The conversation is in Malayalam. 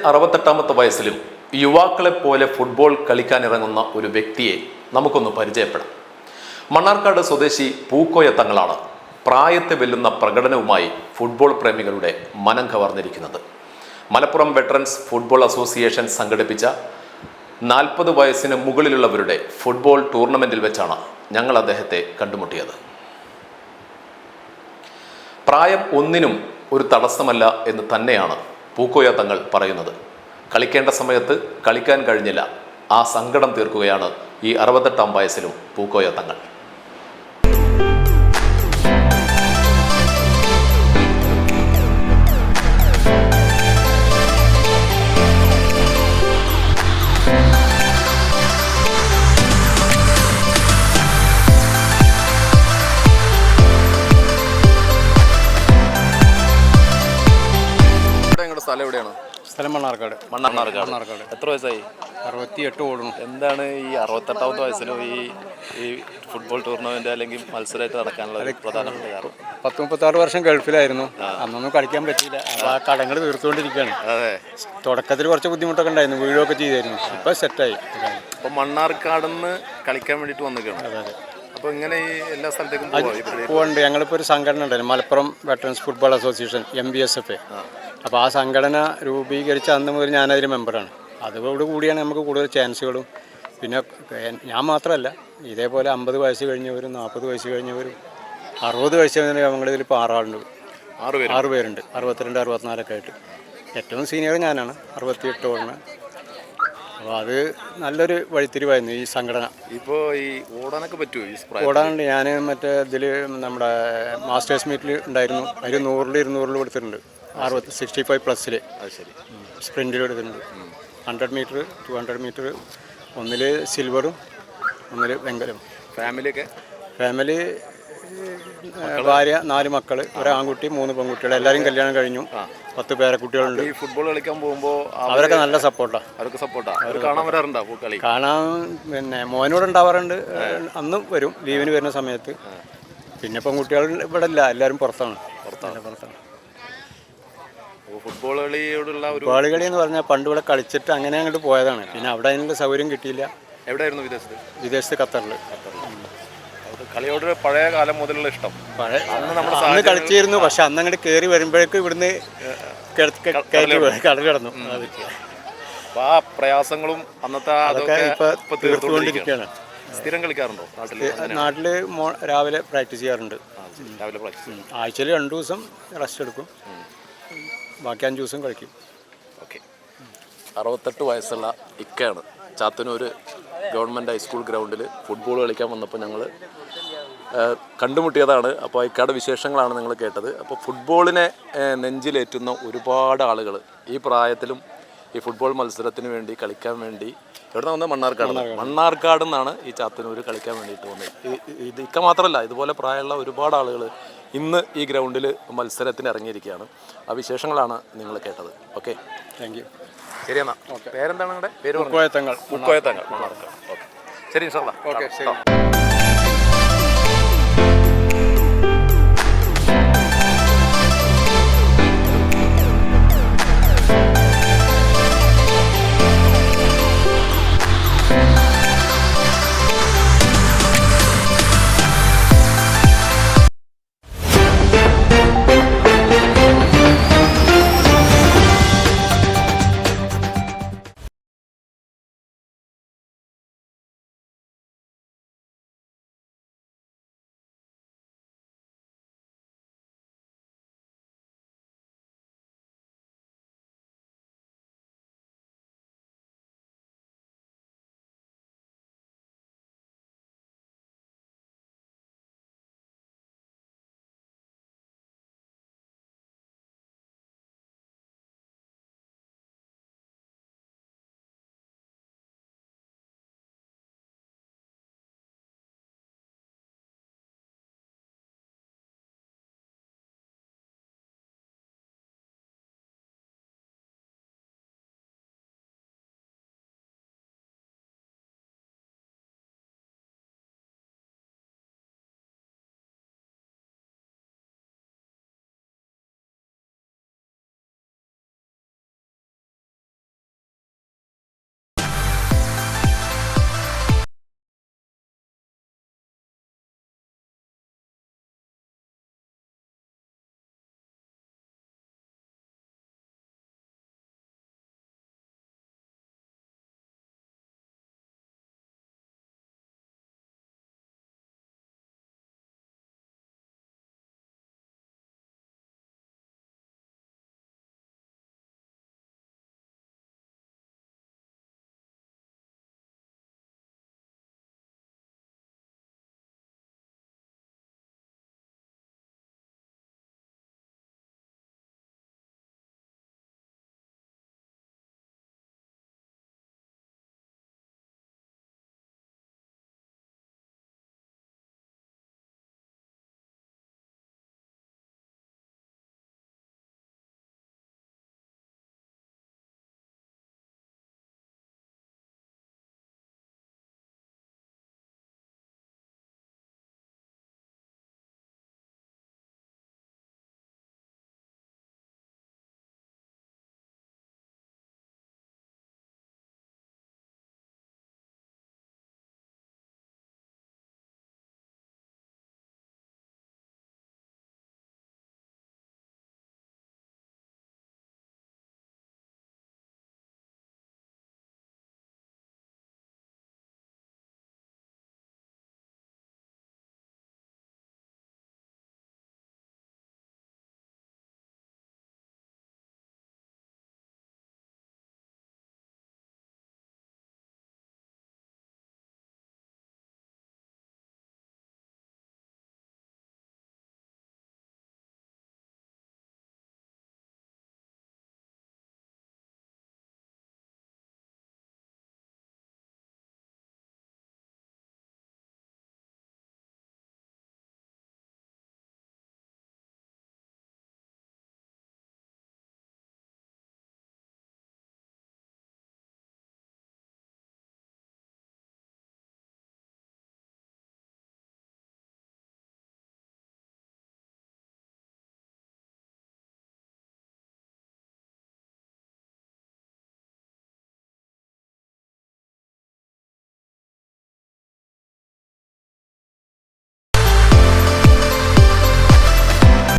68ാമത്തെ വയസ്സിലും യുവാക്കളെപ്പോലെ ഫുട്ബോൾ കളിക്കാനിറങ്ങുന്ന ഒരു വ്യക്തിയെ നമുക്കൊന്ന് പരിചയപ്പെടാം. മണ്ണാർക്കാട് സ്വദേശി പൂക്കോയ തങ്ങളാണ് പ്രായത്തെ വെല്ലുന്ന പ്രകടനവുമായി ഫുട്ബോൾ പ്രേമികളുടെ മനം കവർന്നിരിക്കുന്നത്. മലപ്പുറം വെറ്ററൻസ് ഫുട്ബോൾ അസോസിയേഷൻ സംഘടിപ്പിച്ച 40 വയസ്സിന് മുകളിലുള്ളവരുടെ ഫുട്ബോൾ ടൂർണമെന്റിൽ വെച്ചാണ് ഞങ്ങൾ അദ്ദേഹത്തെ കണ്ടുമുട്ടിയത്. പ്രായം ഒന്നിനും ഒരു തടസ്സമല്ല എന്ന് തന്നെയാണ് പൂക്കോയ തങ്ങൾ പറയുന്നത്. കളിക്കേണ്ട സമയത്ത് കളിക്കാൻ കഴിഞ്ഞില്ല, ആ സങ്കടം തീർക്കുകയാണ് ഈ 68ാം വയസ്സിലും പൂക്കോയ തങ്ങൾ. സ്ഥലം എവിടെയാണ്? സ്ഥലം മണ്ണാർക്കാട്. മണ്ണാർക്കാട്. എത്ര വയസ്സായി? 68 ഓടുന്നു. എന്താണ് ഈ 68ാമത്തെ വയസ്സിലും ഈ ഫുട്ബോൾ ടൂർണമെന്റ് അല്ലെങ്കിൽ മത്സരമായിട്ട് നടക്കാനുള്ള പ്രധാനപ്പെട്ട കാരണം? 36 വർഷം ഗൾഫിലായിരുന്നു. അന്നൊന്നും കളിക്കാൻ പറ്റിയില്ല. അപ്പോൾ ആ കടങ്ങൾ തീർത്തുകൊണ്ടിരിക്കുകയാണ്. അതെ, തുടക്കത്തിൽ കുറച്ച് ബുദ്ധിമുട്ടൊക്കെ ഉണ്ടായിരുന്നു, വീഴൊക്കെ ചെയ്തായിരുന്നു. ഇപ്പം സെറ്റായി. അപ്പോൾ മണ്ണാർക്കാടുന്ന് കളിക്കാൻ വേണ്ടിയിട്ട് വന്നിരിക്കണം. അതെ. അപ്പോൾ ഇങ്ങനെ ഈ എല്ലാ സ്ഥലത്തേക്കും പോകുന്നുണ്ട്. ഞങ്ങളിപ്പോൾ ഒരു സംഘടന ഉണ്ടായിരുന്നു, Malappuram veterans football association MVSF. അപ്പോൾ ആ സംഘടന രൂപീകരിച്ച അന്ന് മുതൽ ഞാനതിൽ മെമ്പറാണ്. അതോട് കൂടിയാണ് നമുക്ക് കൂടുതൽ ചാൻസുകളും. പിന്നെ ഞാൻ മാത്രമല്ല, ഇതേപോലെ 50 വയസ്സ് കഴിഞ്ഞവരും 40 വയസ്സ് കഴിഞ്ഞവരും 60 വയസ്സ് കഴിഞ്ഞ ഞങ്ങളിതിൽ ഇപ്പോൾ 6 ആളുണ്ട്. 6 പേരുണ്ട്. 62, 64 ആയിട്ട്. ഏറ്റവും സീനിയർ ഞാനാണ്, 68 ഓടുന്നത്. അപ്പോൾ അത് നല്ലൊരു വഴിത്തിരിവായിരുന്നു ഈ സംഘടന. ഇപ്പോൾ ഈ ഓടാനൊക്കെ പറ്റുമോ? ഓടാനുണ്ട്. ഞാൻ മറ്റേ ഇതിൽ നമ്മുടെ മാസ്റ്റേഴ്സ് മീറ്റിൽ ഉണ്ടായിരുന്നു. അതിൽ 100-ൽ 200-ൽ കൊടുത്തിട്ടുണ്ട്. 65+. സ്പ്രിൻറ്റിൽ എടുത്തിട്ടുണ്ട്. 100 മീറ്റർ, 200 മീറ്റർ, ഒന്നിൽ സിൽവറും ഒന്നിൽ വെങ്കലും. ഫാമിലി ഭാര്യ, 4 മക്കൾ, ഒരു ആൺകുട്ടി, 3 പെൺകുട്ടികൾ. എല്ലാവരും കല്യാണം കഴിഞ്ഞു. 10 പേരക്കുട്ടികളുണ്ട്. ഈ ഫുട്ബോൾ കളിക്കാൻ പോകുമ്പോൾ അവരൊക്കെ നല്ല സപ്പോർട്ടാണ്. കാണാൻ പിന്നെ മോനോട് ഉണ്ടാവാറുണ്ട്. അന്നും വരും ലീവിന് വരുന്ന സമയത്ത്. പിന്നെ പെൺകുട്ടികൾ ഇവിടെ ഇല്ല, എല്ലാവരും പുറത്താണ്. ഫുട്ബോൾ കളി എന്ന് പറഞ്ഞാൽ പണ്ട് ഇവിടെ കളിച്ചിട്ട് അങ്ങനെ അങ്ങോട്ട് പോയതാണ്. പിന്നെ അവിടെ അതിനുള്ള സൗകര്യം കിട്ടിയില്ല. എവിടെയായിരുന്നു? വിദേശത്ത്, ഖത്തറിൽ. കളിയോട് പഴയ കാലം മുതലുള്ള ഇഷ്ടം? അന്ന് കളിച്ചിരുന്നു, പക്ഷെ അന്ന് അങ്ങോട്ട് കയറി വരുമ്പോഴേക്കും ഇവിടുന്ന് കടൽ കിടന്നു. ആ പ്രയാസങ്ങളും അന്നത്തെ അതൊക്കെ ഇപ്പൊ തീർത്തുകൊണ്ടിരിക്കുകയാണ്. സ്ഥിരം കളിക്കാറുണ്ടോ നാട്ടില്? രാവിലെ പ്രാക്ടീസ് ചെയ്യാറുണ്ട്. ആഴ്ചയിൽ 2 ദിവസം റെസ്റ്റ് എടുക്കും, ബാക്കി 5 ദിവസം കളിക്കും. ഓക്കെ. 68 വയസ്സുള്ള ഇക്കയാണ് ചാത്തന്നൂർ ഗവൺമെൻറ് ഹൈസ്കൂൾ ഗ്രൗണ്ടിൽ ഫുട്ബോൾ കളിക്കാൻ വന്നപ്പോൾ ഞങ്ങൾ കണ്ടുമുട്ടിയതാണ്. അപ്പോൾ ഇക്കയുടെ വിശേഷങ്ങളാണ് നിങ്ങൾ കേട്ടത്. അപ്പോൾ ഫുട്ബോളിനെ നെഞ്ചിലേറ്റുന്ന ഒരുപാട് ആളുകൾ ഈ പ്രായത്തിലും ഈ ഫുട്ബോൾ മത്സരത്തിന് വേണ്ടി കളിക്കാൻ വേണ്ടി എവിടെ നിന്ന് വന്നത്? മണ്ണാർക്കാട് നിന്നാണ് ഈ ചാത്തന്നൂർ കളിക്കാൻ വേണ്ടിയിട്ട് വന്നത്. ഇക്ക മാത്രമല്ല, ഇതുപോലെ പ്രായമുള്ള ഒരുപാട് ആളുകൾ ഇന്ന് ഈ ഗ്രൗണ്ടിൽ മത്സരത്തിന് ഇറങ്ങിയിരിക്കുകയാണ്. ആ വിശേഷങ്ങളാണ് നിങ്ങൾ കേട്ടത്. Okay, thank you. ശരി എന്നാൽ. പേരെന്താണ് നിങ്ങളുടെ പേര്? പൂക്കോയ തങ്ങൾ. മണ്ണാർക്കാട്. ഓക്കെ, ശരി ഇൻഷാ അല്ലാഹ്. ഓക്കെ, ശരി.